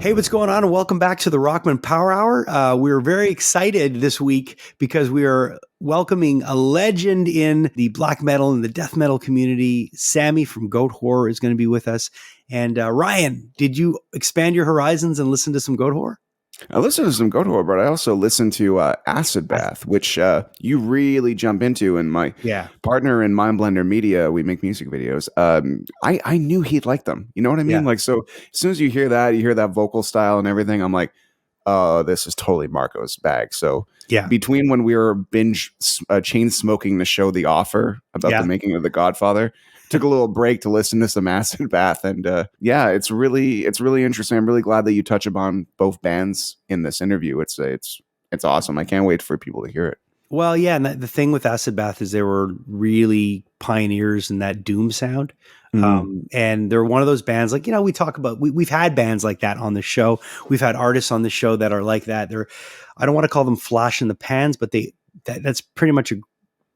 Hey, what's going on? And welcome back to the Rockman Power Hour. We're very excited this week because we are welcoming a legend in the black metal and the death metal community. Sammy from Goatwhore is going to be with us. And Ryan, did you expand your horizons and listen to some Goatwhore? I listen to some Goatwhore, but I also listen to Acid Bath, which you really jump into. And my partner in Mindblender Media, we make music videos. I knew he'd like them. You know what I mean? Like, so as soon as you hear that vocal style and everything, I'm like, oh, this is totally Marco's bag. So between when we were binge chain smoking the show The Offer about the making of The Godfather, took a little break to listen to some Acid Bath, and it's really interesting. I'm really glad that you touch upon both bands in this interview. It's awesome. I can't wait for people to hear it. Well, yeah, and the thing with Acid Bath is they were really pioneers in that doom sound. And they're one of those bands, like, we talk about, we've had bands like that on the show. We've had artists on the show that are like that. I don't want to call them flash in the pans, but that's pretty much a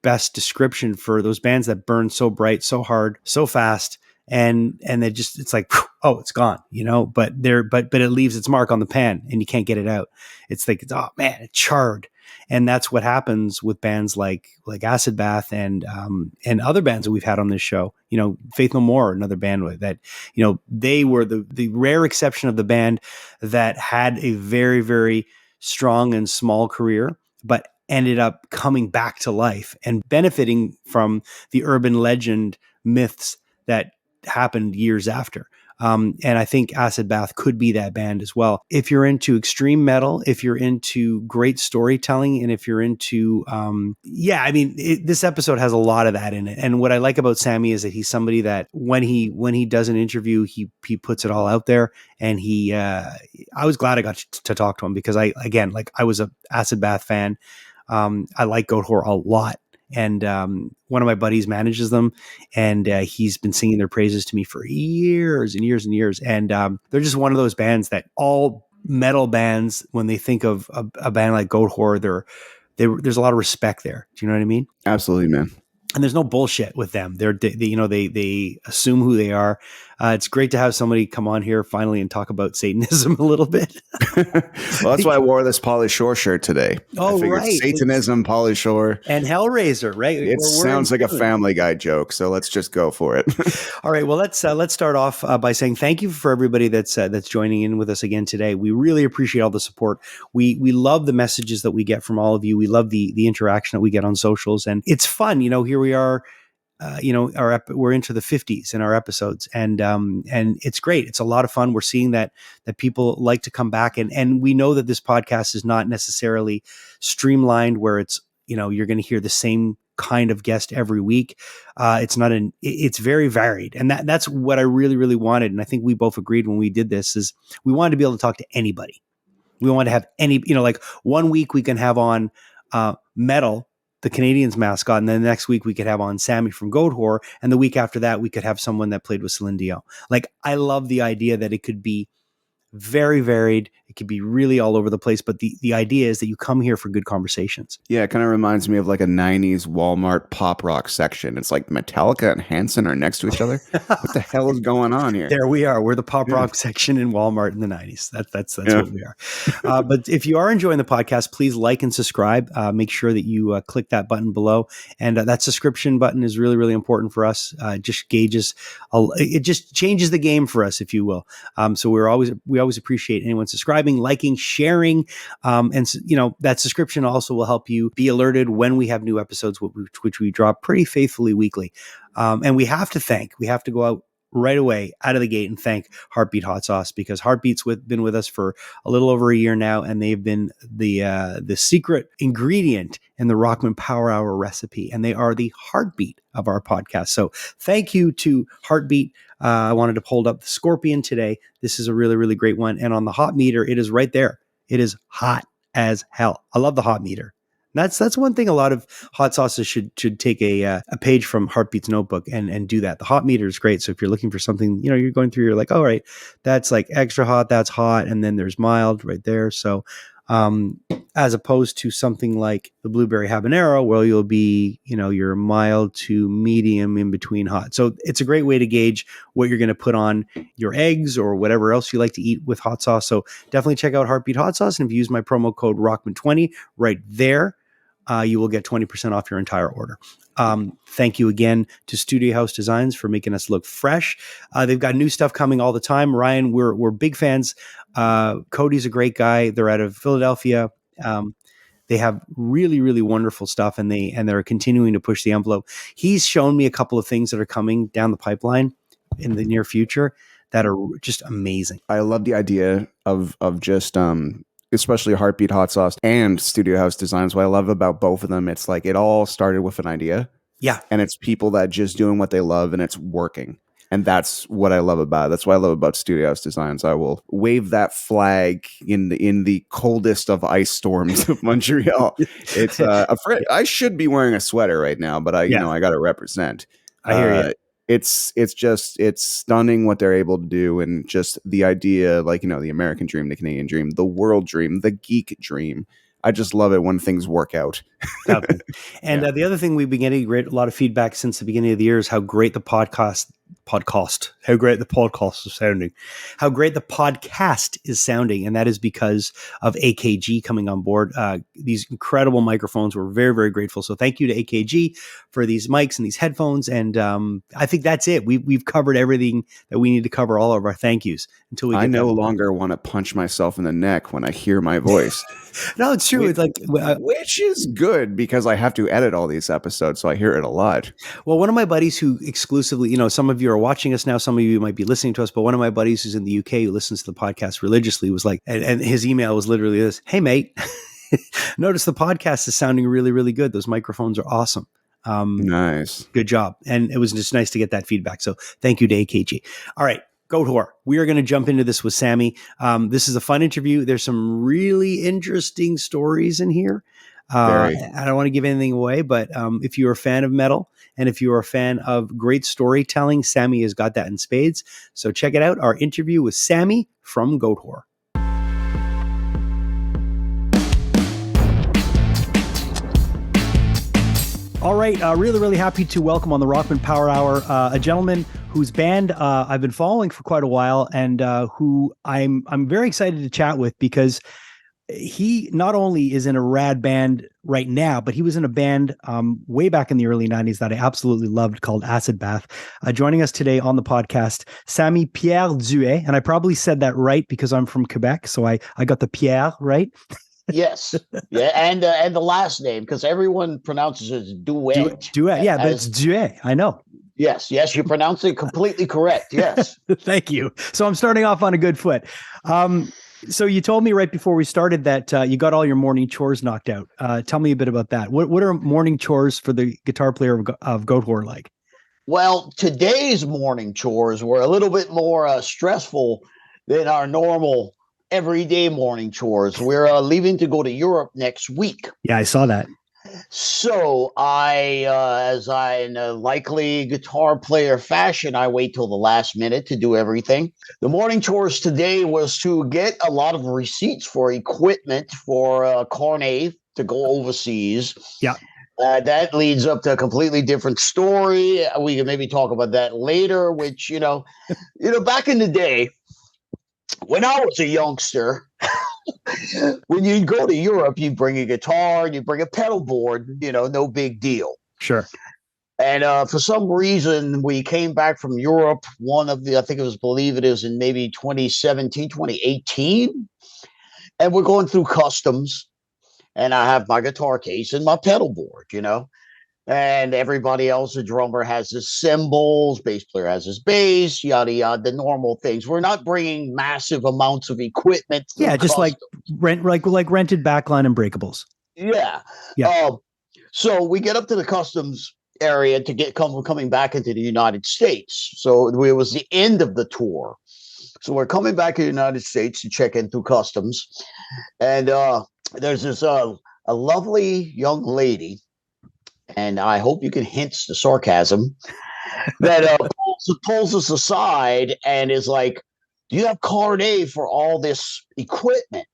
best description for those bands that burn so bright, so hard, so fast, and they just, it's like, oh, it's gone, but it leaves its mark on the pan and you can't get it out. It's like, oh man, it charred. And that's what happens with bands like Acid Bath and other bands that we've had on this show. Faith No More, another band that, they were the rare exception of the band that had a very, very strong and small career, but ended up coming back to life and benefiting from the urban legend myths that happened years after. And I think Acid Bath could be that band as well. If you're into extreme metal, if you're into great storytelling, and if you're into, this episode has a lot of that in it. And what I like about Sammy is that he's somebody that when he does an interview, he puts it all out there. And I was glad I got to talk to him because I was a Acid Bath fan. I like Goatwhore a lot. And one of my buddies manages them, and he's been singing their praises to me for years and years and years. And they're just one of those bands that all metal bands, when they think of a band like Goatwhore, there's a lot of respect there. Do you know what I mean? Absolutely, man. And there's no bullshit with them. They assume who they are. It's great to have somebody come on here finally and talk about Satanism a little bit. Well, that's why I wore this Pauly Shore shirt today. Oh, right. Satanism, Pauly Shore. And Hellraiser, right? It sounds like a Family Guy joke, so let's just go for it. All right. Well, let's start off by saying thank you for everybody that's joining in with us again today. We really appreciate all the support. We love the messages that we get from all of you. We love the interaction that we get on socials, and it's fun. Here we are. We're into the 50s in our episodes, and it's great. It's a lot of fun. We're seeing that people like to come back, and we know that this podcast is not necessarily streamlined where it's, you're going to hear the same kind of guest every week. It's very varied. And that's what I really, really wanted. And I think we both agreed when we did this is we wanted to be able to talk to anybody. We wanted to have any, like 1 week we can have on metal, the Canadians mascot, and then the next week we could have on Sammy from Goatwhore, and the week after that we could have someone that played with Celine Dion. Like, I love the idea that it could be very varied. It could be really all over the place, but the idea is that you come here for good conversations. Yeah, it kind of reminds me of like a 90s Walmart pop rock section. It's like Metallica and Hanson are next to each other. What the hell is going on here? There we are. We're the pop rock section in Walmart in the 90s. That's what we are. But if you are enjoying the podcast, please like and subscribe. Make sure that you click that button below. And that subscription button is really, really important for us. It just changes the game for us, if you will. So we always appreciate anyone subscribing, liking, sharing. And that subscription also will help you be alerted when we have new episodes, which we drop pretty faithfully weekly. And we have to go out right away out of the gate and thank Heartbeat Hot Sauce, because Heartbeat's been with us for a little over a year now, and they've been the secret ingredient in the Rockman Power Hour recipe, and they are the heartbeat of our podcast. So thank you to Heartbeat. I wanted to hold up the Scorpion today. This is a really, really great one. And on the hot meter, it is right there. It is hot as hell. I love the hot meter. That's one thing a lot of hot sauces should take a page from Heartbeat's notebook and do that. The hot meter is great. So if you're looking for something, you're going through, you're like, all right, that's like extra hot, that's hot. And then there's mild right there. So as opposed to something like the blueberry habanero, where you'll be, your mild to medium in between hot. So it's a great way to gauge what you're going to put on your eggs or whatever else you like to eat with hot sauce. So definitely check out Heartbeat Hot Sauce. And if you use my promo code Rockman20 right there, you will get 20% off your entire order. Thank you again to Studio House Designs for making us look fresh. They've got new stuff coming all the time. Ryan, we're big fans. Cody's a great guy. They're out of Philadelphia. They have really, really wonderful stuff, and they're continuing to push the envelope. He's shown me a couple of things that are coming down the pipeline in the near future that are just amazing. I love the idea of just especially Heartbeat Hot Sauce and Studio House Designs. What I love about both of them, it's like it all started with an idea. Yeah. And it's people that just doing what they love and it's working. And that's what I love about it. That's what I love about Studio House Designs. I will wave that flag in the coldest of ice storms of Montreal. It's I should be wearing a sweater right now, but I got to represent. I hear you. It's stunning what they're able to do, and just the idea, like, the American dream, the Canadian dream, the world dream, the geek dream. I just love it when things work out. And the other thing we've been getting a lot of feedback since the beginning of the year is how great the podcast is sounding, how great the podcast is sounding. And that is because of AKG coming on board. These incredible microphones. We're very, very grateful. So thank you to AKG for these mics and these headphones. And I think that's it. We've covered everything that we need to cover, all of our thank yous until we get I no longer want to punch myself in the neck when I hear my voice. No, it's true. It's like, which is good because I have to edit all these episodes, so I hear it a lot. Well, one of my buddies who exclusively, some of you are watching us now, some of you might be listening to us, but one of my buddies who's in the UK who listens to the podcast religiously was like, and his email was literally this: "Hey, mate, notice the podcast is sounding really, really good. Those microphones are awesome. Nice. Good job." And it was just nice to get that feedback. So thank you to AKG. All right. Goatwhore. We are going to jump into this with Sammy. This is a fun interview. There's some really interesting stories in here. I don't want to give anything away, but if you're a fan of metal and if you're a fan of great storytelling, Sammy has got that in spades. So check it out. Our interview with Sammy from Goatwhore. All right. Really, really happy to welcome on the Rockman Power Hour a gentleman whose band I've been following for quite a while, and who I'm very excited to chat with, because he not only is in a rad band right now, but he was in a band way back in the early 90s that I absolutely loved called Acid Bath. Joining us today on the podcast, Sammy Pierre Duet. And I probably said that right because I'm from Quebec, so I got the Pierre right. Yes. Yeah. And the last name, because everyone pronounces it Duet. Duet. Yeah, but it's Duet. I know. Yes. Yes. You pronounce it completely correct. Yes. Thank you. So I'm starting off on a good foot. So you told me right before we started that you got all your morning chores knocked out. Tell me a bit about that. What are morning chores for the guitar player of Goatwhore like? Well, today's morning chores were a little bit more stressful than our normal everyday morning chores. We're leaving to go to Europe next week. Yeah, I saw that. So as I in a likely guitar player fashion, I wait till the last minute to do everything. The morning chores today was to get a lot of receipts for equipment for Cornet to go overseas. Yeah. That leads up to a completely different story. We can maybe talk about that later, which, back in the day, when I was a youngster, when you go to Europe, you bring a guitar and you bring a pedal board, no big deal. Sure. And for some reason, we came back from Europe. I think it was, believe it is in maybe 2017, 2018. And we're going through customs. And I have my guitar case and my pedal board, and everybody else, the drummer has his cymbals, bass player has his bass, yada, yada, the normal things. We're not bringing massive amounts of equipment. Yeah, just like rented backline and breakables. Yeah. So we get up to the customs area to coming back into the United States. So it was the end of the tour. So we're coming back to the United States to check in through customs. And there's this a lovely young lady, and I hope you can hint the sarcasm, that pulls us aside and is like, "Do you have card A for all this equipment?"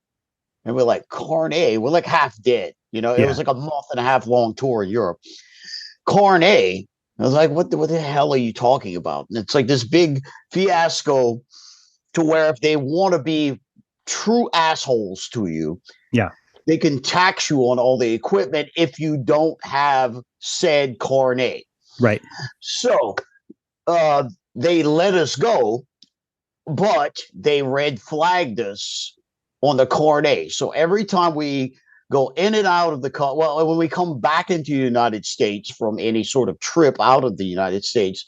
And we're like, Carnet, we're like half dead. You know, it was like a month and a half long tour in Europe. Carnet, I was like, what the hell are you talking about? And it's like this big fiasco to where if they want to be true assholes to you, they can tax you on all the equipment if you don't have said Carnet. Right. So they let us go, but they red flagged us on the Carnet. So every time we go in and out of the car, well, when we come back into the United States from any sort of trip out of the United States,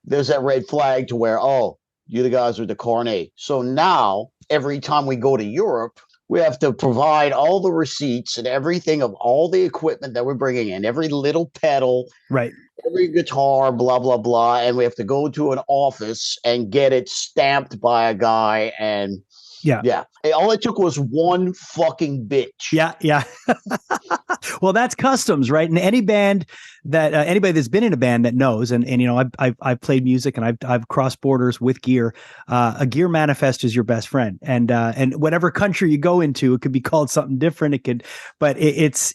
there's that red flag to where, oh, you the guys are the Carnet. So now every time we go to Europe, we have to provide all the receipts and everything of all the equipment that we're bringing in, every little pedal, right, every guitar, blah, blah, blah. And we have to go to an office and get it stamped by a guy. And yeah. All it took was one fucking bitch. Yeah. Well, that's customs, right? And any band that anybody that's been in a band that knows, and you know, I've played music and I've crossed borders with gear. A gear manifest is your best friend, and whatever country you go into, it could be called something different. It could, but it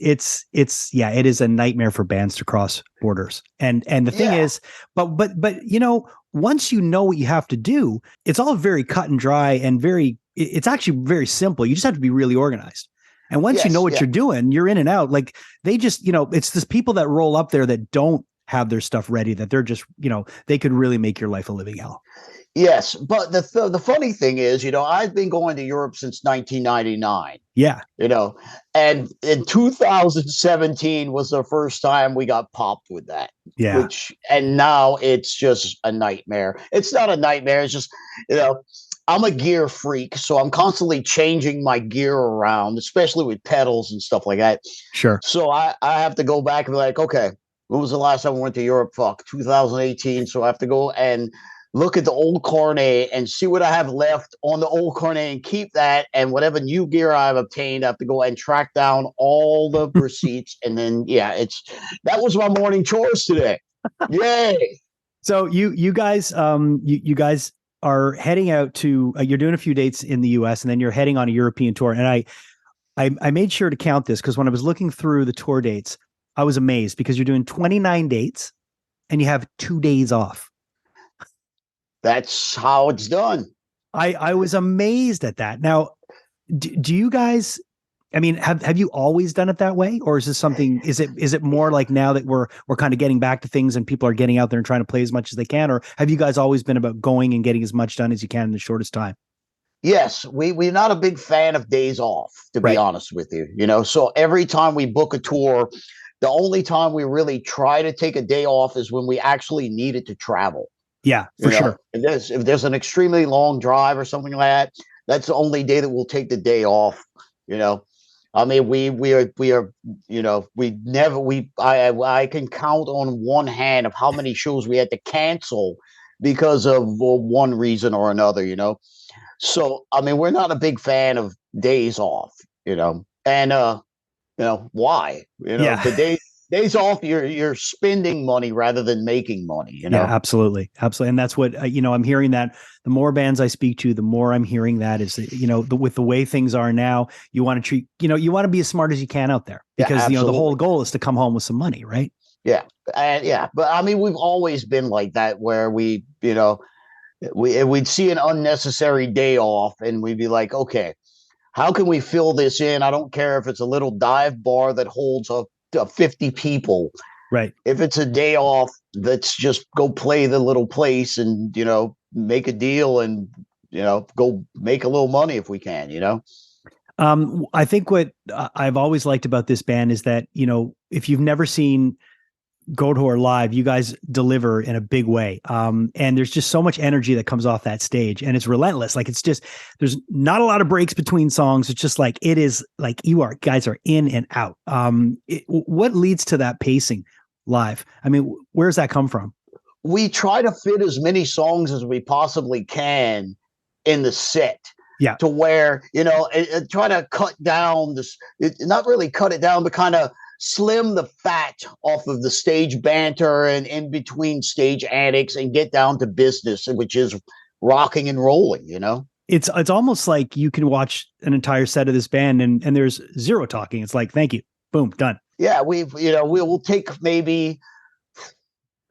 is a nightmare for bands to cross borders. And the thing is, but you know, once you know what you have to do, it's all very cut and dry and it's actually very simple. You just have to be really organized. And once you know what you're doing, you're in and out. Like they just, you know, it's this people that roll up there that don't have their stuff ready, that they're just, you know, they could really make your life a living hell. Yes. But the funny thing is, you know, I've been going to Europe since 1999. Yeah. You know, and in 2017 was the first time we got popped with that. Yeah. And now it's just a nightmare. It's not a nightmare. It's just, you know, I'm a gear freak, so I'm constantly changing my gear around, especially with pedals and stuff like that. Sure. So I have to go back and be like, okay, when was the last time I went to Europe? Fuck, 2018. So I have to go and look at the old Carnet and see what I have left on the old Carnet and keep that. And whatever new gear I've obtained, I have to go and track down all the receipts. And then, that was my morning chores today. Yay. So you guys, you guys are heading out to, you're doing a few dates in the US and then you're heading on a European tour. And I made sure to count this because when I was looking through the tour dates, I was amazed because you're doing 29 dates and you have 2 days off. That's how it's done. I was amazed at that. Now, do you guys, I mean, have you always done it that way? Or is this something, is it more like now that we're kind of getting back to things and people are getting out there and trying to play as much as they can? Or have you guys always been about going and getting as much done as you can in the shortest time? Yes, we're not a big fan of days off, to be honest with you. You know, so every time we book a tour, the only time we really try to take a day off is when we actually needed to travel. Yeah, for sure. If there's an extremely long drive or something like that, that's the only day that we'll take the day off. You know, I mean, we are, you know, I can count on one hand of how many shows we had to cancel because of one reason or another, you know. So, I mean, we're not a big fan of days off, you know, and, you know, why, you know, the days off, you're spending money rather than making money, you know? Yeah, absolutely. Absolutely. And that's what, you know, I'm hearing that the more bands I speak to, the more I'm hearing that is, you know, with the way things are now, you want to treat, you know, you want to be as smart as you can out there because, you know, the whole goal is to come home with some money, right? Yeah. But I mean, we've always been like that where we, you know, we'd see an unnecessary day off and we'd be like, okay, how can we fill this in? I don't care if it's a little dive bar that holds 50 people. Right. If it's a day off, let's just go play the little place and, you know, make a deal and, you know, go make a little money if we can, you know? I think what I've always liked about this band is that, you know, if you've never seen Goatwhore live, you guys deliver in a big way. And there's just so much energy that comes off that stage and it's relentless. Like it's just, there's not a lot of breaks between songs. It's just like, it is like guys are in and out. What leads to that pacing live? I mean, where does that come from? We try to fit as many songs as we possibly can in the set. Yeah. To where, you know, try to cut down this, not really cut it down, but kind of slim the fat off of the stage banter and in between stage antics and get down to business, which is rocking and rolling, you know? it's almost like you can watch an entire set of this band and there's zero talking. It's like, thank you, boom, done. Yeah, we'll take maybe,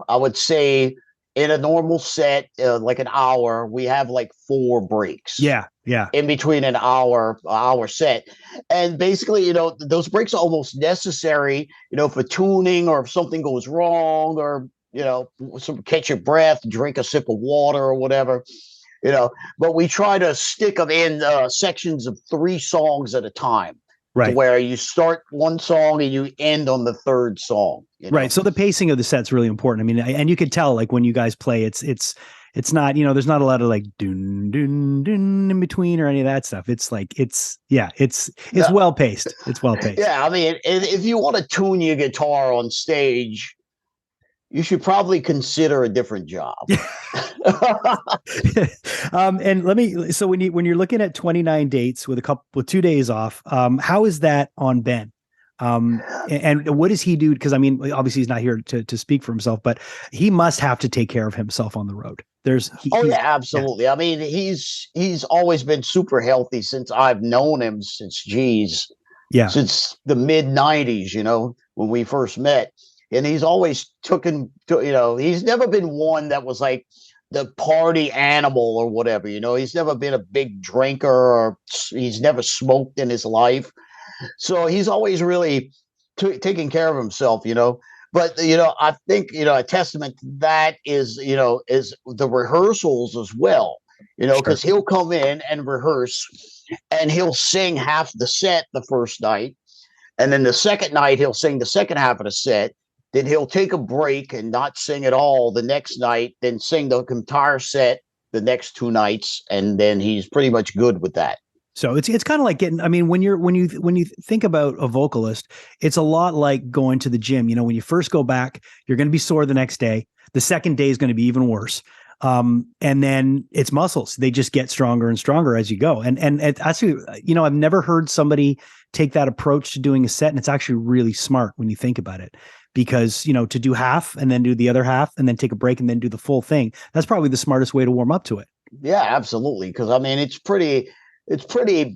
I would say, in a normal set, like an hour, we have like 4 breaks. Yeah. In between an hour set. And basically, those breaks are almost necessary, for tuning, or if something goes wrong, or, catch your breath, drink a sip of water or whatever, but we try to stick them in sections of 3 songs at a time. Right. To where you start one song and you end on the 3rd song. Right. So the pacing of the set's really important. I mean, and you could tell, like, when you guys play, it's not, there's not a lot of like dun dun dun in between or any of that stuff. It's like it's well paced. It's well paced. Yeah, I mean, if you want to tune your guitar on stage, you should probably consider a different job. And so when you're looking at 29 dates with 2 days off, how is that on Ben? And what does he do? Because I mean, obviously he's not here to speak for himself, but he must have to take care of himself on the road. Yeah, absolutely. Yeah. I mean, he's always been super healthy since I've known him since the mid 90s, when we first met. And he's always he's never been one that was like the party animal or whatever, he's never been a big drinker, or he's never smoked in his life. So he's always really taking care of himself, But, I think, a testament to that is the rehearsals as well, because he'll come in and rehearse and he'll sing half the set the first night. And then the second night, he'll sing the second half of the set. Then he'll take a break and not sing at all the next night, then sing the entire set the next 2 nights. And then he's pretty much good with that. So it's kind of like when you think about a vocalist, it's a lot like going to the gym. When you first go back, you're going to be sore the next day. The second day is going to be even worse. And then it's muscles. They just get stronger and stronger as you go. And actually, I've never heard somebody take that approach to doing a set. And it's actually really smart when you think about it, because, to do half and then do the other half and then take a break and then do the full thing. That's probably the smartest way to warm up to it. Yeah, absolutely. Because I mean, it's pretty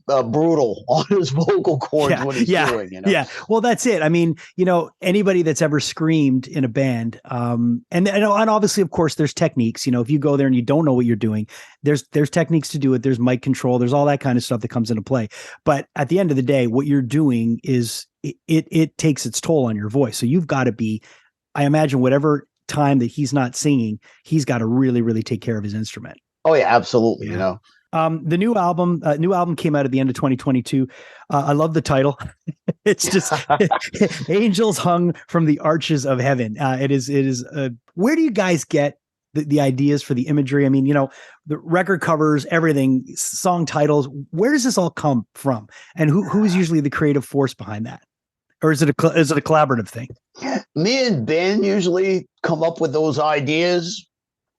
brutal on his vocal cords what he's doing. Yeah. Well, that's it. I mean, anybody that's ever screamed in a band, and obviously, of course, there's techniques. If you go there and you don't know what you're doing, there's techniques to do it. There's mic control. There's all that kind of stuff that comes into play. But at the end of the day, what you're doing is it takes its toll on your voice. So you've got to be, I imagine, whatever time that he's not singing, he's got to really, really take care of his instrument. Oh yeah, absolutely. Yeah. The new album came out at the end of 2022. I love the title. It's just Angels Hung from the Arches of Heaven. It is. Where do you guys get the ideas for the imagery? I mean, the record covers, everything, song titles. Where does this all come from? And who's usually the creative force behind that? Or is it a collaborative thing? Me and Ben usually come up with those ideas.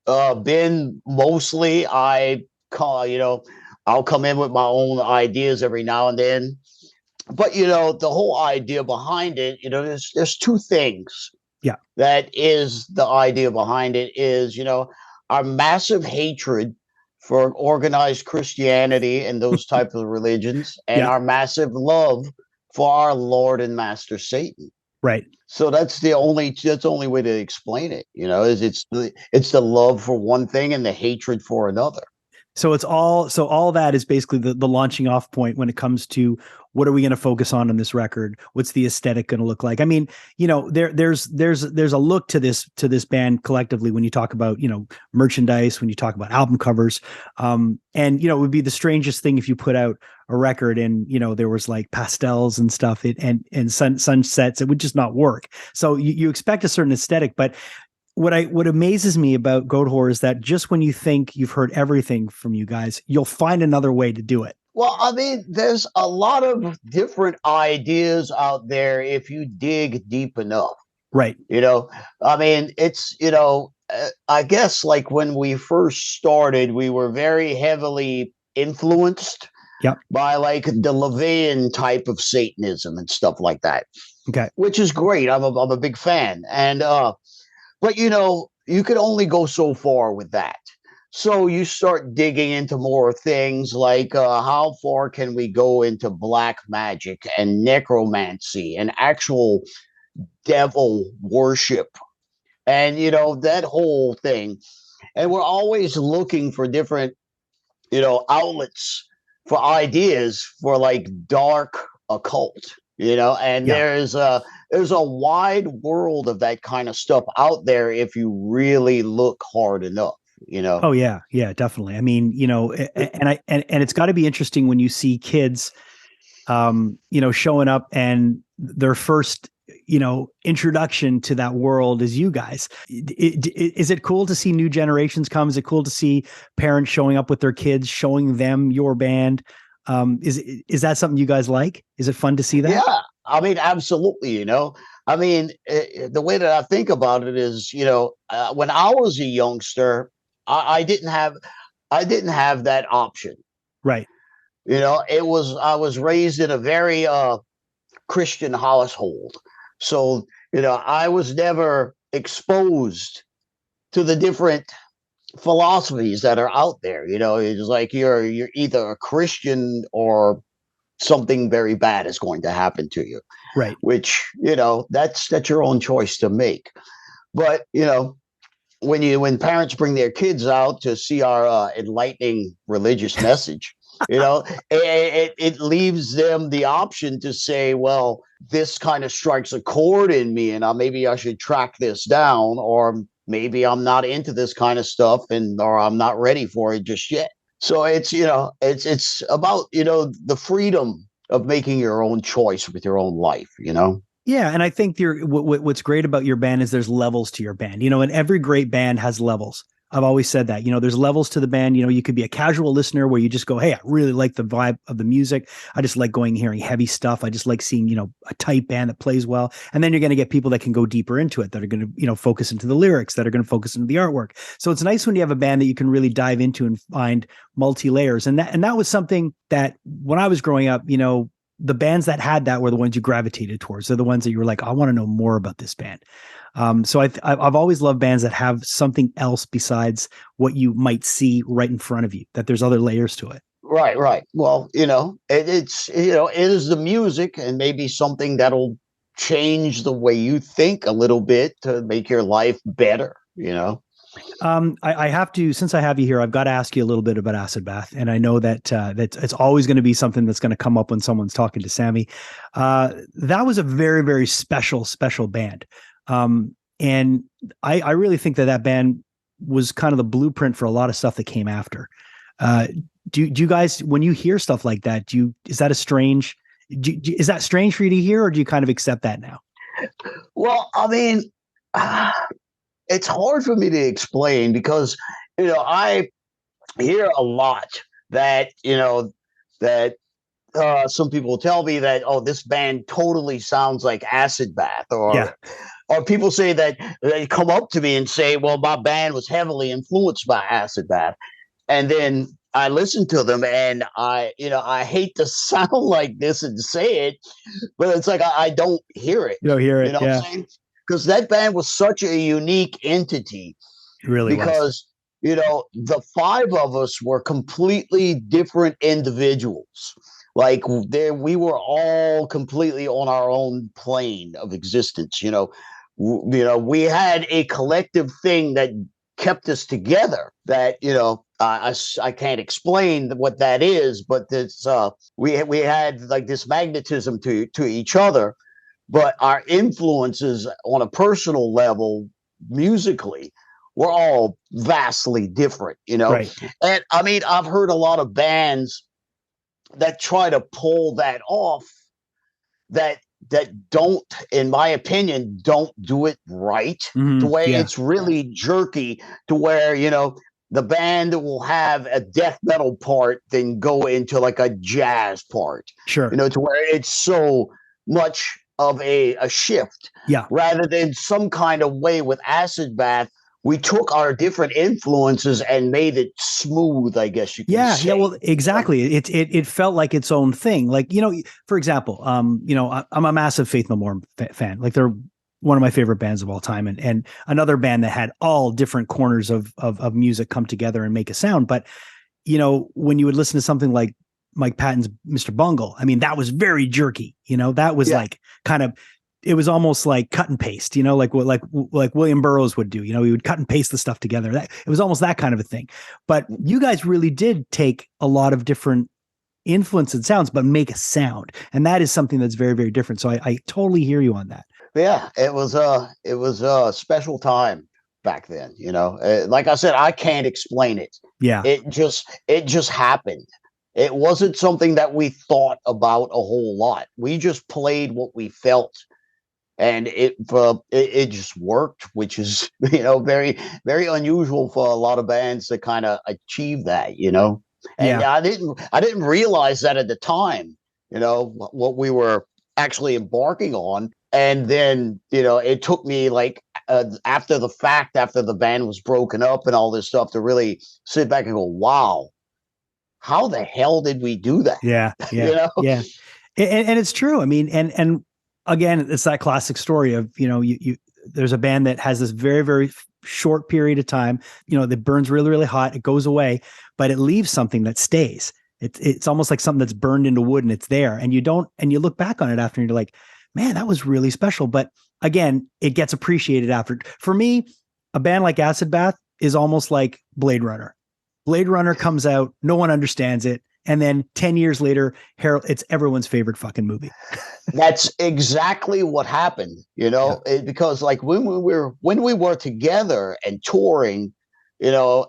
Ben, mostly I'll come in with my own ideas every now and then. But, the whole idea behind it, there's 2 things. Yeah. That is the idea behind it is, our massive hatred for organized Christianity and those types of religions, and our massive love for our Lord and Master Satan. Right. So that's the only way to explain it, is it's the love for one thing and the hatred for another. So all that is basically the launching off point when it comes to what are we going to focus on in this record? What's the aesthetic going to look like? I mean, there's a look to this band collectively when you talk about, merchandise, when you talk about album covers. And, it would be the strangest thing if you put out a record and, there was like pastels and stuff and sunsets. It would just not work. So you expect a certain aesthetic, but what amazes me about Goatwhore is that just when you think you've heard everything from you guys, you'll find another way to do it. Well, I mean, there's a lot of different ideas out there if you dig deep enough. Right. I mean, it's, I guess like when we first started, we were very heavily influenced by like the LaVeyan type of Satanism and stuff like that. Okay. Which is great. I'm a big fan. And, but you can only go so far with that. So you start digging into more things like how far can we go into black magic and necromancy and actual devil worship, and that whole thing. And we're always looking for different outlets for ideas for like dark occult, and Yeah. there's a wide world of that kind of stuff out there if you really look hard enough. Oh yeah, yeah, definitely. I mean, and it's got to be interesting when you see kids, showing up and their first, introduction to that world is you guys. Is it cool to see new generations come? Is it cool to see parents showing up with their kids, showing them your band? Is that something you guys like? Is it fun to see that? Yeah, I mean, absolutely. I mean, the way that I think about it is, when I was a youngster, I didn't have that option. Right. I was raised in a very Christian household, so I was never exposed to the different philosophies that are out there. It's like you're either a Christian or something very bad is going to happen to you. Right. Which, that's your own choice to make. But, when parents bring their kids out to see our enlightening religious message, it leaves them the option to say, well, this kind of strikes a chord in me, and maybe I should track this down, or maybe I'm not into this kind of stuff, or I'm not ready for it just yet. So it's about the freedom of making your own choice with your own life. Yeah, and I think what's great about your band is there's levels to your band. And every great band has levels. I've always said that. There's levels to the band. You could be a casual listener where you just go, hey, I really like the vibe of the music. I just like going and hearing heavy stuff. I just like seeing, a tight band that plays well. And then you're going to get people that can go deeper into it, that are going to, focus into the lyrics, that are going to focus into the artwork. So it's nice when you have a band that you can really dive into and find multi-layers. And that was something that when I was growing up, the bands that had that were the ones you gravitated towards. They're the ones that you were like, I want to know more about this band. So I've always loved bands that have something else besides what you might see right in front of you, that there's other layers to it. Right. Well, it is the music, and maybe something that'll change the way you think a little bit to make your life better. I have to, since I have you here, I've got to ask you a little bit about Acid Bath. And I know that it's always going to be something that's going to come up when someone's talking to Sammy. That was a very, very special band. And I really think that band was kind of the blueprint for a lot of stuff that came after. Do you guys, when you hear stuff like that, is that strange for you to hear, or do you kind of accept that now? Well, I mean, it's hard for me to explain because, I hear a lot that, some people tell me that, oh, this band totally sounds like Acid Bath, or people say that they come up to me and say, well, my band was heavily influenced by Acid Bath. And then I listen to them, and I hate to sound like this and say it, but it's like I don't hear it. You don't hear it, what I'm saying? Because that band was such a unique entity. It really was. The five of us were completely different individuals. Like we were all completely on our own plane of existence. We had a collective thing that kept us together. That I can't explain what that is, but it's we had like this magnetism to each other, but our influences on a personal level, musically, were all vastly different. Right. And I mean, I've heard a lot of bands that try to pull that off, that don't, in my opinion, don't do it right. The way it's really jerky, to where the band will have a death metal part, then go into like a jazz part. Sure. To where it's so much of a shift. Yeah. Rather than some kind of way with Acid Bath, we took our different influences and made it smooth, I guess you can say. Yeah, well, exactly. It felt like its own thing. Like, for example, I'm a massive Faith No More fan. Like, they're one of my favorite bands of all time, and another band that had all different corners of music come together and make a sound. But you know, when you would listen to something like Mike Patton's Mr. Bungle, I mean, that was very jerky. You know, that was like kind of, it was almost like cut and paste. You know, like William Burroughs would do. You know, he would cut and paste the stuff together. That it was almost that kind of a thing. But you guys really did take a lot of different influence and sounds, but make a sound, and that is something that's very, very different. So I totally hear you on that. Yeah, it was a special time back then. You know, like I said, I can't explain it. Yeah, it just happened. It wasn't something that we thought about a whole lot. We just played what we felt, and it just worked, which is, you know, very, very unusual for a lot of bands to kind of achieve that. You know, and I didn't realize that at the time. You know what we were actually embarking on. And then, you know, it took me like after the fact, after the band was broken up and all this stuff, to really sit back and go, wow, how the hell did we do that? Yeah. Yeah. You know? Yeah. And it's true. I mean, and again, it's that classic story of, you know, you there's a band that has this very, very short period of time, you know, that burns really, really hot. It goes away, but it leaves something that stays. It's almost like something that's burned into wood and it's there. And you look back on it after and you're like, man, that was really special. But again, it gets appreciated after. For me, a band like Acid Bath is almost like Blade Runner. Blade Runner comes out, no one understands it. And then 10 years later, it's everyone's favorite fucking movie. That's exactly what happened, you know, because like when we were together and touring, you know,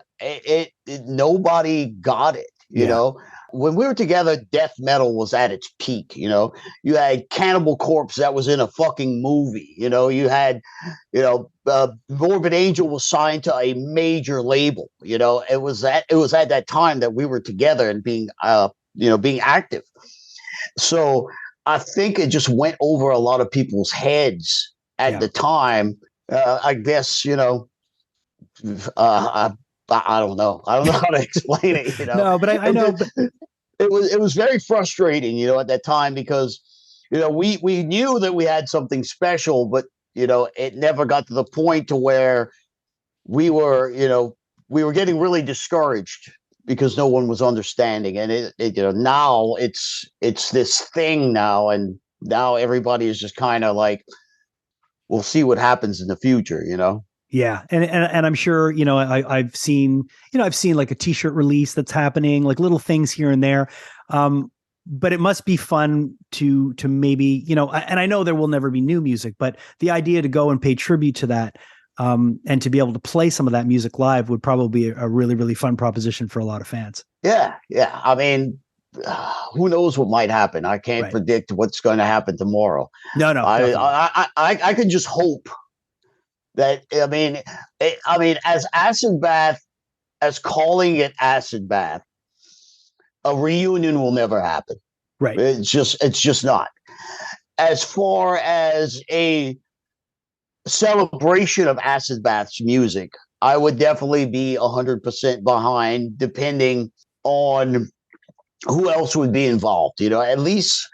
nobody got it, you know. When we were together, death metal was at its peak. You know, you had Cannibal Corpse that was in a fucking movie. You know, you had, you know, Morbid Angel was signed to a major label. You know, it was at that time that we were together and being active. So I think it just went over a lot of people's heads at the time. I guess, you know, I don't know. I don't know how to explain it. You know, no, but I know. But it was very frustrating, you know, at that time, because, you know, we knew that we had something special, but, you know, it never got to the point to where we were getting really discouraged because no one was understanding. And it you know, now it's this thing now, and now everybody is just kind of like, we'll see what happens in the future, you know. Yeah. And I'm sure, you know, I've seen like a t-shirt release that's happening, like little things here and there. But it must be fun to maybe, you know, and I know there will never be new music, but the idea to go and pay tribute to that, and to be able to play some of that music live would probably be a really, really fun proposition for a lot of fans. Yeah. Yeah. I mean, who knows what might happen? I can't predict what's going to happen tomorrow. No. I can just hope that, I mean, as Acid Bath, as calling it Acid Bath, a reunion will never happen. Right. It's just not. As far as a celebration of Acid Bath's music, I would definitely be 100% behind, depending on who else would be involved. You know, at least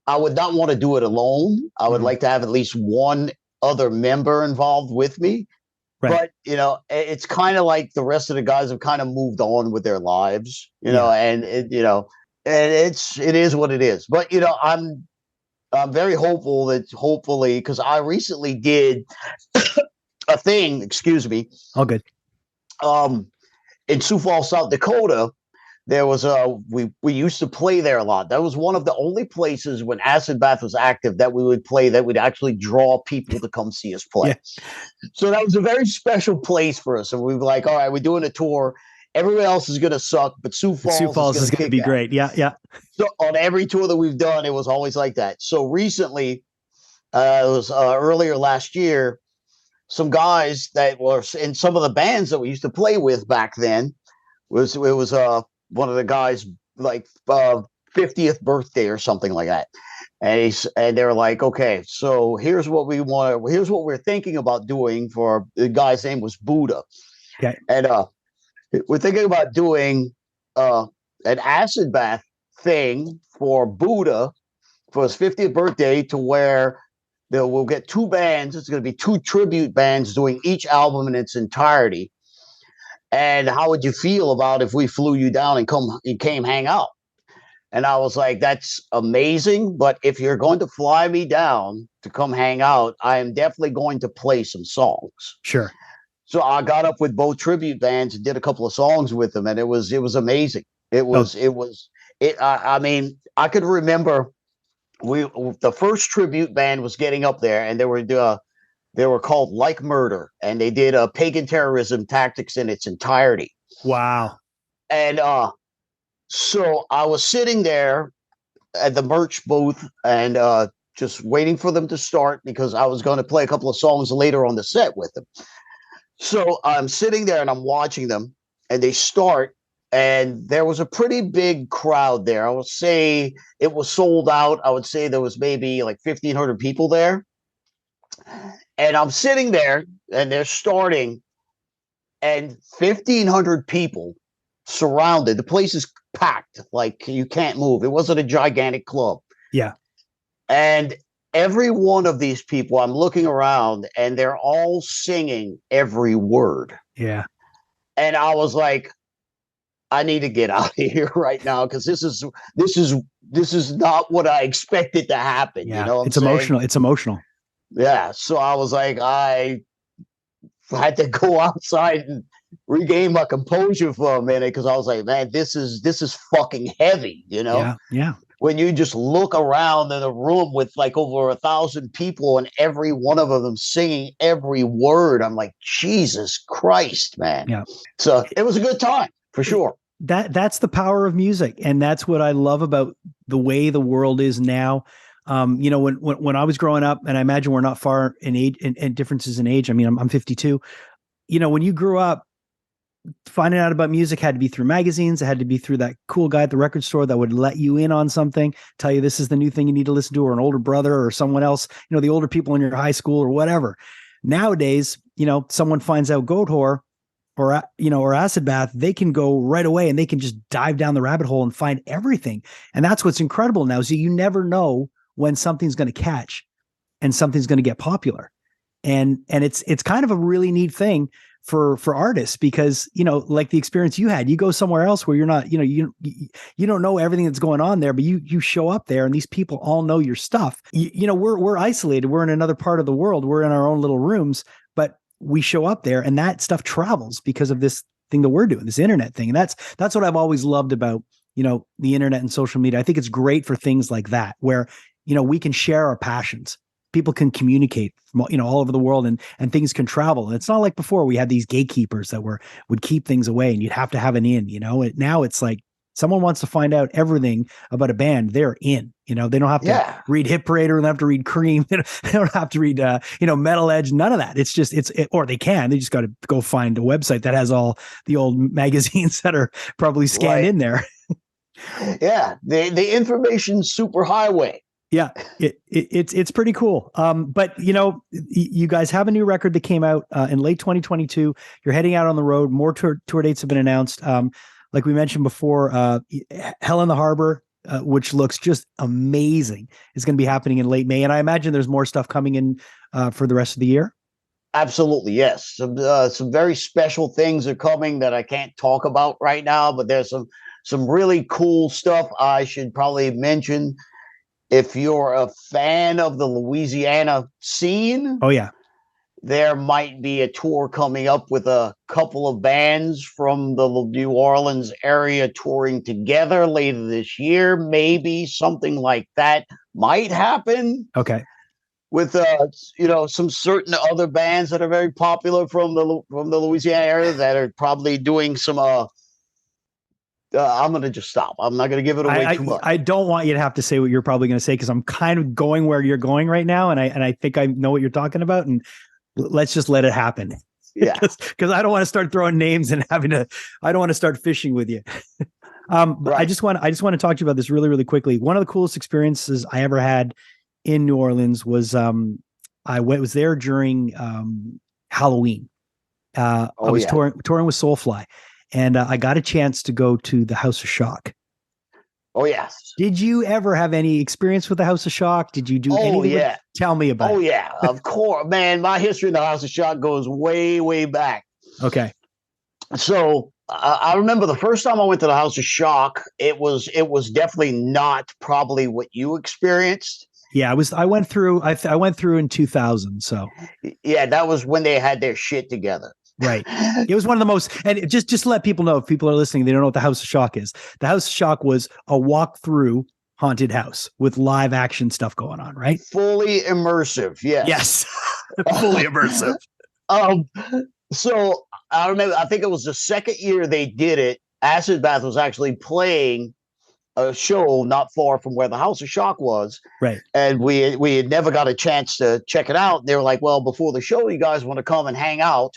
I would not want to do it alone. I would like to have at least one other member involved with me. Right. But, you know, it's kind of like the rest of the guys have kind of moved on with their lives, you know, and it is what it is. But, you know, I'm very hopeful that hopefully, because I recently did a thing, excuse me. All good. In Sioux Falls, South Dakota, there was we used to play there a lot. That was one of the only places when Acid Bath was active that we would play, that would actually draw people to come see us play. Yeah. So that was a very special place for us. And we were like, all right, we're doing a tour. Everyone else is going to suck, but Sioux Falls is going to be great. Yeah, yeah. So on every tour that we've done, it was always like that. So recently, it was earlier last year, some guys that were in some of the bands that we used to play with back then, was one of the guys, like 50th birthday or something like that. And they're like, okay, so here's what we're thinking about doing. For the guy's name was Buddha. Okay. And we're thinking about doing an Acid Bath thing for Buddha for his 50th birthday, to where we'll get two bands. It's going to be two tribute bands doing each album in its entirety. And how would you feel about if we flew you down and came hang out? And I was like, that's amazing. But if you're going to fly me down to come hang out, I am definitely going to play some songs. Sure. So I got up with both tribute bands and did a couple of songs with them, and it was amazing. I mean, I could remember the first tribute band was getting up there, and they were called Like Murder, and they did pagan terrorism tactics in its entirety. Wow. And so I was sitting there at the merch booth and just waiting for them to start because I was going to play a couple of songs later on the set with them. So I'm sitting there and I'm watching them, and they start, and there was a pretty big crowd there. I would say it was sold out. I would say there was maybe like 1,500 people there. And I'm sitting there, and they're starting, and 1,500 people surrounded. The place is packed, like you can't move. It wasn't a gigantic club. Yeah. And every one of these people, I'm looking around, and they're all singing every word. Yeah. And I was like, I need to get out of here right now, because this is not what I expected to happen. Yeah. You know, it's emotional. It's emotional. Yeah. So I was like, I had to go outside and regain my composure for a minute, because I was like, man, this is fucking heavy, you know? Yeah. Yeah. When you just look around in a room with like over 1,000 people and every one of them singing every word, I'm like, Jesus Christ, man. Yeah. So it was a good time for sure. That's the power of music. And that's what I love about the way the world is now. You know, when I was growing up, and I imagine we're not far in age and differences in age. I mean, I'm 52. You know, when you grew up, finding out about music had to be through magazines. It had to be through that cool guy at the record store that would let you in on something, tell you this is the new thing you need to listen to, or an older brother or someone else, you know, the older people in your high school or whatever. Nowadays, you know, someone finds out Goatwhore or, you know, or Acid Bath, they can go right away and they can just dive down the rabbit hole and find everything. And that's what's incredible now. So you never know when something's going to catch and something's going to get popular. And it's kind of a really neat thing for artists, because, you know, like the experience you had, you go somewhere else where you're not, you know, you don't know everything that's going on there, but you show up there and these people all know your stuff. You know, we're isolated. We're in another part of the world. We're in our own little rooms, but we show up there and that stuff travels because of this thing that we're doing, this internet thing. And that's what I've always loved about, you know, the internet and social media. I think it's great for things like that, where, you know, we can share our passions. People can communicate from, you know, all over the world, and things can travel. And it's not like before we had these gatekeepers that would keep things away and you'd have to have an in, you know. Now it's like someone wants to find out everything about a band, they're in, you know. They don't have to read Hit Parade, or they don't have to read Cream. They don't have to read, you know, Metal Edge, none of that. It's just, or they can, they just got to go find a website that has all the old magazines that are probably scanned in there. Yeah. The information superhighway. Yeah, it's pretty cool. But you know, you guys have a new record that came out in late 2022. You're heading out on the road. More tour dates have been announced. Like we mentioned before, Hell in the Harbor, which looks just amazing, is going to be happening in late May. And I imagine there's more stuff coming in for the rest of the year. Absolutely, yes. Some very special things are coming that I can't talk about right now, but there's some really cool stuff I should probably mention. If you're a fan of the Louisiana scene, oh yeah, there might be a tour coming up with a couple of bands from the New Orleans area touring together later this year. Maybe something like that might happen. Okay. With you know, some certain other bands that are very popular from the Louisiana area that are probably doing some I'm going to just stop. I'm not going to give it away too much. I don't want you to have to say what you're probably going to say, because I'm kind of going where you're going right now. And I think I know what you're talking about, and let's just let it happen. Yeah. Because I don't want to start throwing names and I don't want to start fishing with you. But right. I just want to talk to you about this really, really quickly. One of the coolest experiences I ever had in New Orleans was, I was there during Halloween. I was touring with Soulfly. And I got a chance to go to the House of Shock. Oh, yes. Did you ever have any experience with the House of Shock? Did you do anything? Yeah. Tell me about it. Oh, yeah. Of course. Man, my history in the House of Shock goes way, way back. Okay. So I remember the first time I went to the House of Shock, it was definitely not probably what you experienced. Yeah, I went through in 2000. So yeah, that was when they had their shit together. Right. It was one of the most, and just to let people know, if people are listening, they don't know what the House of Shock is. The House of Shock was a walk through haunted house with live action stuff going on, right? Fully immersive. Yes. Yes. Fully immersive. So I remember, I think it was the second year they did it. Acid Bath was actually playing a show not far from where the House of Shock was. Right. And we had never got a chance to check it out. They were like, well, before the show, you guys want to come and hang out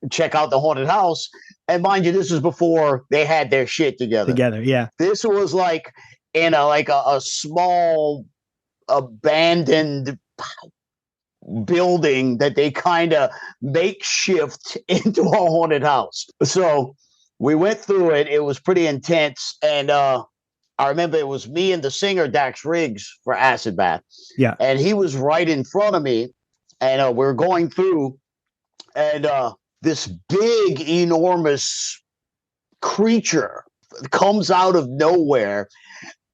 and check out the haunted house. And mind you, this is before they had their shit together. Yeah. This was like in a small abandoned building that they kind of makeshift into a haunted house. So we went through it. It was pretty intense. And I remember it was me and the singer Dax Riggs for Acid Bath. Yeah. And he was right in front of me. And we're going through, and this big, enormous creature comes out of nowhere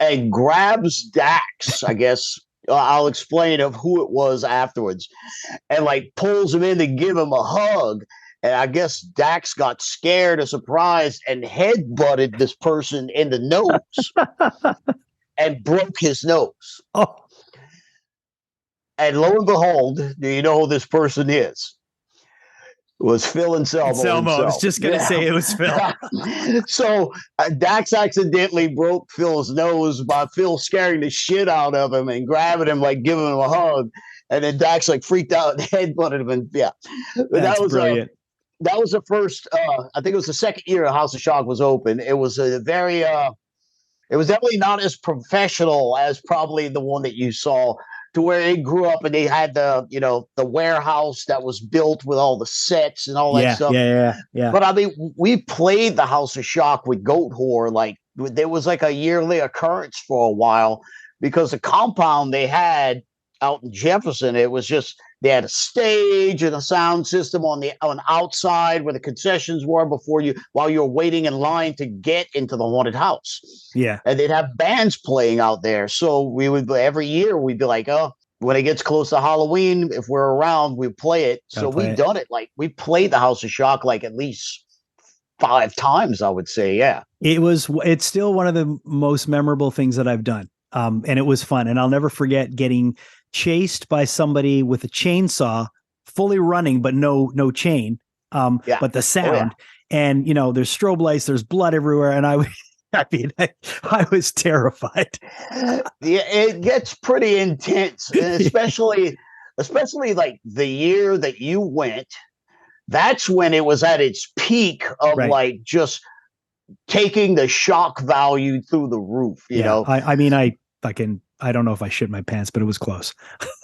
and grabs Dax, I guess. I'll explain of who it was afterwards, and like pulls him in to give him a hug. And I guess Dax got scared or surprised and headbutted this person in the nose and broke his nose. Oh. And lo and behold, do you know who this person is? It was Phil Anselmo. I was just going to say it was Phil. So Dax accidentally broke Phil's nose by Phil scaring the shit out of him and grabbing him, like giving him a hug. And then Dax like freaked out and headbutted him. And yeah, that was brilliant. That was the first, I think it was the second year House of Shock was open. It was a very, it was definitely not as professional as probably the one that you saw, to where it grew up and they had the warehouse that was built with all the sets and all that stuff. Yeah. But I mean, we played the House of Shock with Goatwhore. Like there was like a yearly occurrence for a while, because the compound they had out in Jefferson, it was just, they had a stage and a sound system on outside where the concessions were while you were waiting in line to get into the haunted house. Yeah. And they'd have bands playing out there. So we would, every year we'd be like, oh, when it gets close to Halloween, if we're around, we play it. So we've done it. Like we played the House of Shock like at least 5 times, I would say. Yeah. It's still one of the most memorable things that I've done. And it was fun. And I'll never forget getting chased by somebody with a chainsaw, fully running, but no chain. But the sound, and there's strobe lights, there's blood everywhere, and I was terrified. Yeah, it gets pretty intense, and especially like the year that you went. That's when it was at its peak of like just taking the shock value through the roof. You know, I don't know if I shit my pants, but it was close.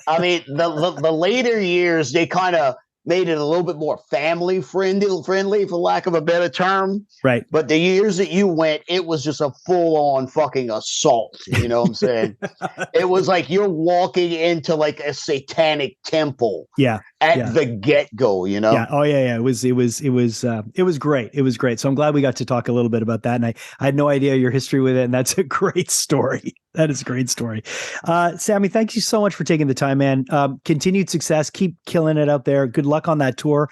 I mean, the later years, they kind of made it a little bit more family friendly, for lack of a better term. Right. But the years that you went, it was just a full on fucking assault. You know what I'm saying? It was like you're walking into like a satanic temple. Yeah. At the get go, you know? Yeah. Oh yeah. It was great. It was great. So I'm glad we got to talk a little bit about that. And I had no idea your history with it. And that's a great story. That is a great story. Sammy, thank you so much for taking the time, man. Continued success. Keep killing it out there. Good luck on that tour.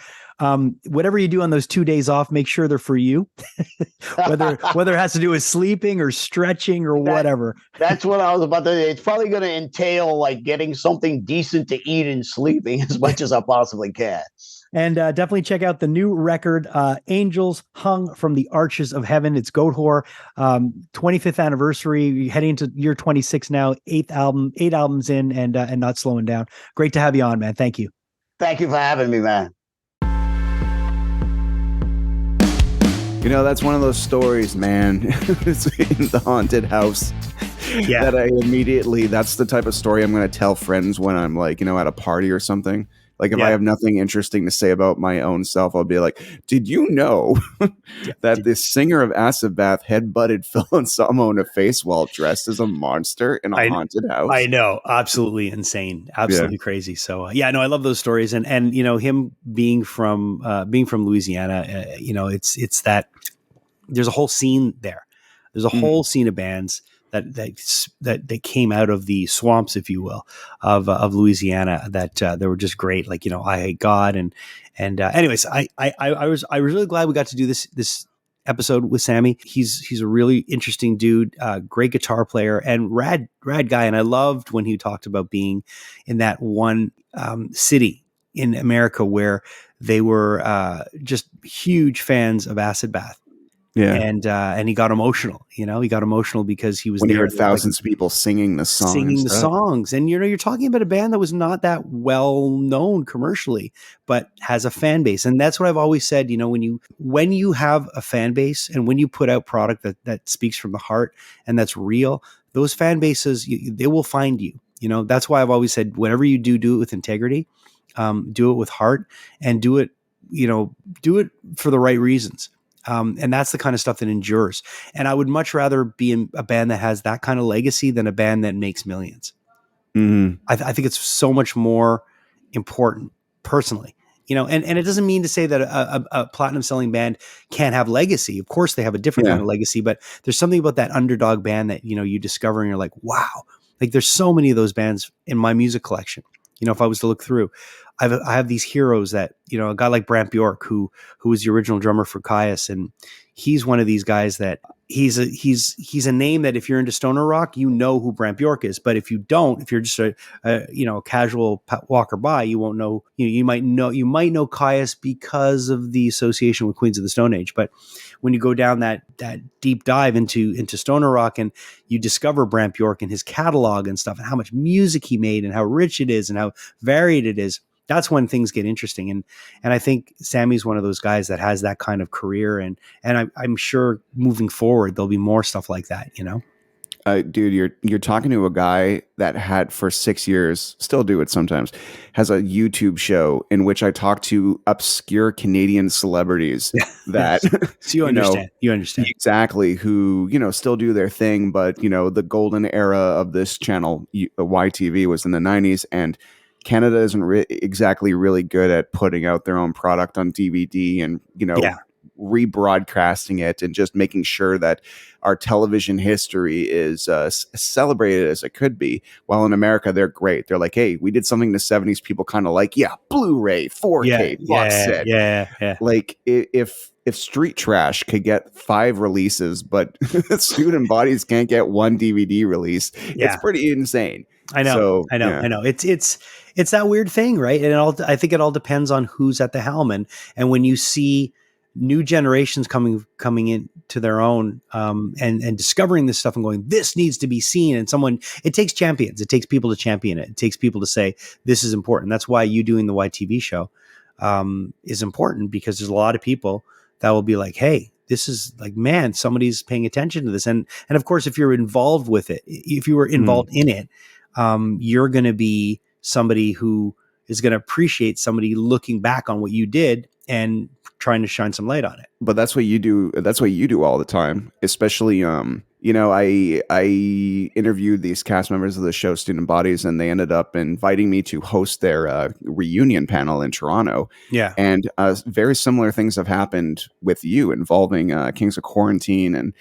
Whatever you do on those 2 days off, make sure they're for you, whether it has to do with sleeping or stretching or whatever. That's what I was about to say. It's probably going to entail like getting something decent to eat and sleeping as much as I possibly can. And definitely check out the new record, Angels Hung from the Arches of Heaven. It's Goatwhore, 25th anniversary, heading into year 26 now, 8 albums in, and not slowing down. Great to have you on, man. Thank you. Thank you for having me, man. That's one of those stories, man. It's in the haunted house. Yeah. That that's the type of story I'm going to tell friends when I'm like, at a party or something. Like if I have nothing interesting to say about my own self, I'll be like, did you know that this singer of Acid Bath headbutted Phil Anselmo in the face while dressed as a monster in a haunted house? I know. Absolutely insane. Absolutely crazy. So no, I love those stories. And, you know, him being from Louisiana, you know, it's that there's a whole scene there. There's a whole scene of bands that came out of the swamps, if you will, of Louisiana that were just great. Like, you know, I Hate God and anyways, I was really glad we got to do this episode with Sammy. He's a really interesting dude, great guitar player and rad guy. And I loved when he talked about being in that one city in America where they were just huge fans of Acid Bath. Yeah. And he got emotional, you know, because he was when there. He heard thousands of people singing the songs. And, you know, you're talking about a band that was not that well known commercially, but has a fan base. And that's what I've always said, you know, when you have a fan base and when you put out product that speaks from the heart and that's real, those fan bases, they will find you. You know, that's why I've always said, whatever you do it with integrity, do it with heart, and do it for the right reasons. And that's the kind of stuff that endures. And I would much rather be in a band that has that kind of legacy than a band that makes millions. Mm-hmm. I think it's so much more important personally, you know, and it doesn't mean to say that a platinum selling band can't have legacy. Of course they have a different kind of legacy, but there's something about that underdog band that, you know, you discover and you're like, wow, like there's so many of those bands in my music collection. You know, if I was to look through, I have these heroes that, you know, a guy like Brant Bjork, who was the original drummer for Caius, and he's one of these guys that he's a name that if you're into stoner rock, you know who Brant Bjork is. But if you don't, if you're just a casual walker by, you won't know. You might know Caius because of the association with Queens of the Stone Age. But when you go down that deep dive into stoner rock and you discover Brant Bjork and his catalog and stuff and how much music he made and how rich it is and how varied it is, that's when things get interesting. And I think Sammy's one of those guys that has that kind of career. And I'm sure moving forward, there'll be more stuff like that, you know? Dude, you're talking to a guy that had for 6 years, still do it sometimes, has a YouTube show in which I talk to obscure Canadian celebrities that so you understand. You understand exactly, who, you know, still do their thing, but you know, the golden era of this channel, YTV, was in the 90s, and Canada isn't exactly really good at putting out their own product on DVD and, you know, rebroadcasting it and just making sure that our television history is celebrated as it could be. While in America, they're great. They're like, hey, we did something the 70s people kind of like, Blu-ray, 4K, box set. Yeah. Like if Street Trash could get 5 releases, but Student Bodies can't get 1 DVD release, it's pretty insane. I know. It's that weird thing, right? And I think it all depends on who's at the helm. And when you see new generations coming into their own, and discovering this stuff and going, this needs to be seen. And it takes champions. It takes people to champion it. It takes people to say, this is important. That's why you doing the YTV show, is important, because there's a lot of people that will be like, hey, this is like, man, somebody's paying attention to this. And of course, if you're involved with it, if you were involved in it, you're going to be somebody who is going to appreciate somebody looking back on what you did and trying to shine some light on it. But that's what you do. That's what you do all the time, especially, you know, I interviewed these cast members of the show Student Bodies, and they ended up inviting me to host their reunion panel in Toronto. Yeah. And very similar things have happened with you involving Kings of Quarantine and,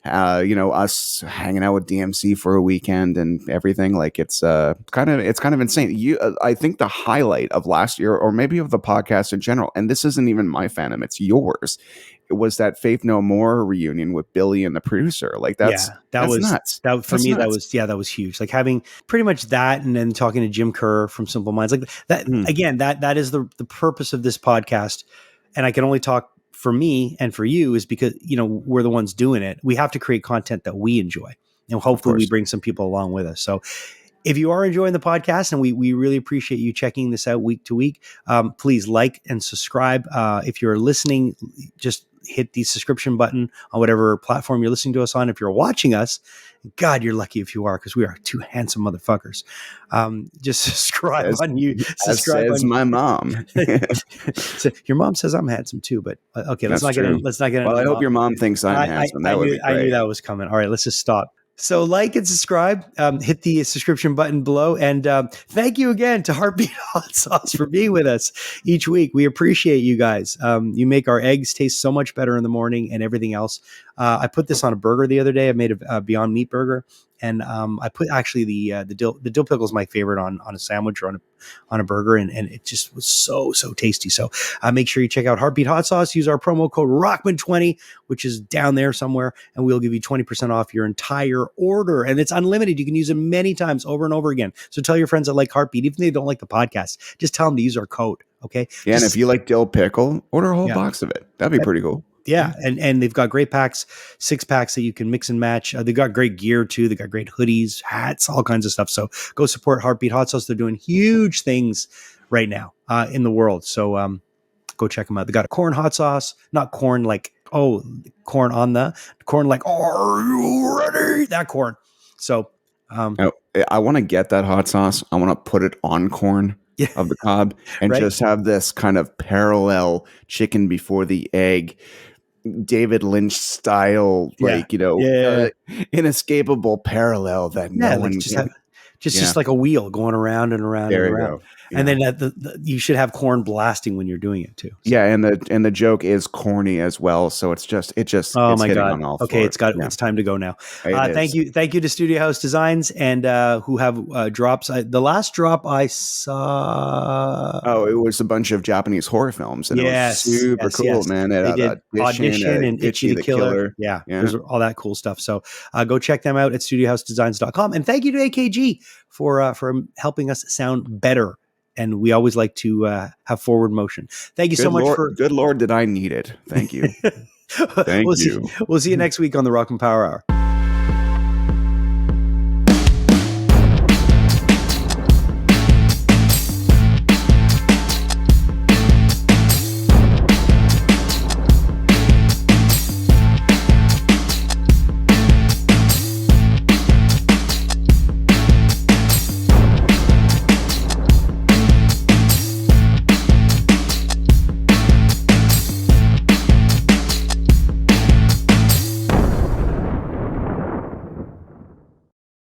you know, us hanging out with DMC for a weekend and everything. Like it's kind of insane. I think the highlight of last year, or maybe of the podcast in general, and this isn't even my fandom, it's yours, it was that Faith No More reunion with Billy and the producer. Like that was nuts. That was huge. Like having pretty much that, and then talking to Jim Kerr from Simple Minds, like that. Again, that is the purpose of this podcast. And I can only talk for me and for you, is because, you know, we're the ones doing it. We have to create content that we enjoy, and hopefully we bring some people along with us. So if you are enjoying the podcast, and we really appreciate you checking this out week to week, please like and subscribe. If you're listening, just hit the subscription button on whatever platform you're listening to us on. If you're watching us, God, you're lucky if you are, because we are two handsome motherfuckers. Just subscribe on you. Subscribe says on my mom. So your mom says I'm handsome too, but okay, let's not get in. Let's not get into. Well, I hope your mom thinks I'm handsome. That would be great. I knew that was coming. All right, let's just stop. So like and subscribe, hit the subscription button below. And thank you again to Heartbeat Hot Sauce for being with us each week. We appreciate you guys. You make our eggs taste so much better in the morning and everything else. I put this on a burger the other day. I made a Beyond Meat burger. And I put actually the dill pickle is my favorite on a sandwich or on a burger, and it just was so tasty. So make sure you check out Heartbeat Hot Sauce. Use our promo code Rockman20, which is down there somewhere, and we'll give you 20% off your entire order. And it's unlimited. You can use it many times over and over again. So tell your friends that like Heartbeat, even if they don't like the podcast, just tell them to use our code. Okay. Yeah, and if you like dill pickle, order a whole box of it. That'd be pretty cool. Yeah, and they've got great packs, 6-packs that you can mix and match. They've got great gear too. They got great hoodies, hats, all kinds of stuff. So go support Heartbeat Hot Sauce. They're doing huge things right now in the world. So go check them out. They got a corn hot sauce, not corn like corn on the corn like are you ready? That corn. So I want to get that hot sauce. I want to put it on corn. Of the cob and just have this kind of parallel chicken before the egg, David Lynch style, inescapable parallel that no one can. Just like a wheel going around and around and around. Yeah. And then you should have corn blasting when you're doing it too. So. Yeah, and the joke is corny as well. So it's just oh my God. Okay, it's time to go now. Thank you to Studio House Designs and who have drops. The last drop I saw. Oh, it was a bunch of Japanese horror films, and it was super cool, man. They did Audition and Itchy the Killer. Yeah, there's all that cool stuff. So go check them out at studiohousedesigns.com. And thank you to AKG for helping us sound better. And we always like to have forward motion. Thank you so much good Lord, did I need it? Thank you. Thank you. We'll see you next week on the Rockman Power Hour.